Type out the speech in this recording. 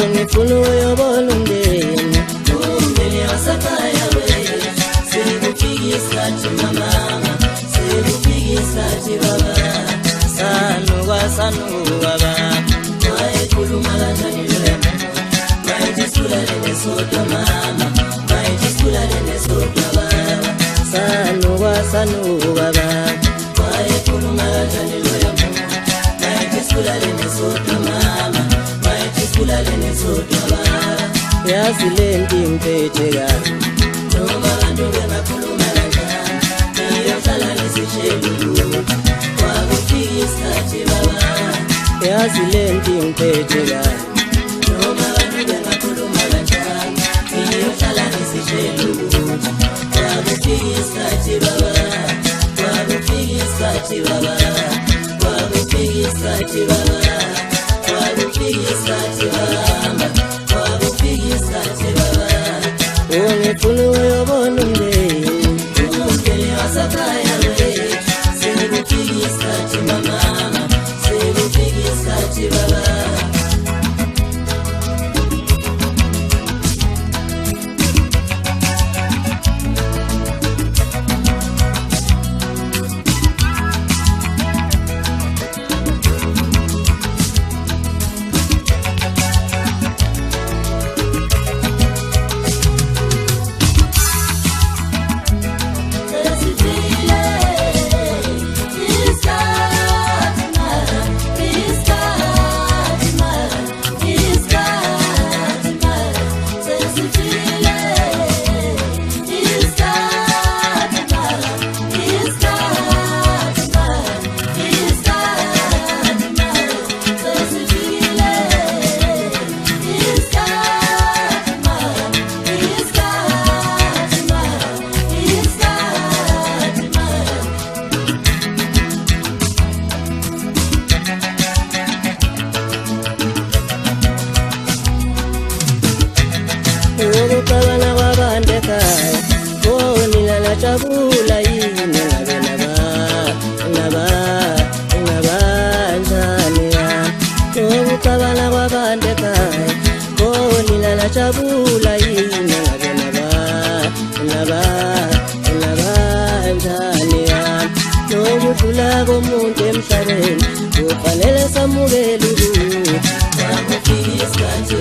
ngifuna uyobona umndeni wasekhaya wethu sekufika isikhathi mama sekufika isikhathi baba sanuka baba wayekhuluma kanjani loya mayithi sikhulane nesodwa mama mayithi sikhulane nesodwa baba sanuka baba wayekhuluma kanjani loya mayithi sikhulane nesodwa mama mayithi sikhulane nesodwa baba yazi lento imphethe kabi noma abantu bengakhuluma kanjani ngiyohlala ngisishelu kwakufika isikhathi baba yazi lento imphethe kabi noma abantu bengakhuluma kanjani ngiyohlala ngisishelu kwakufika isikhathi baba kwakufika isikhathi baba kwakufika isikhathi baba kwakufika isikhathi baba kwakufika isikhathi baba ngifuna uyobona umndeni wasekhaya wethu sekufika isikhathi mama sekufika isikhathi baba ukucabana kwabantu ekhaya nina najabula yini ngabanjani ukucabana kwabantu ekhaya nina najabula yini ngabanjani nokudlula komuntu emhlabeni kufanele samukele ukuthi kwakufika isikhathi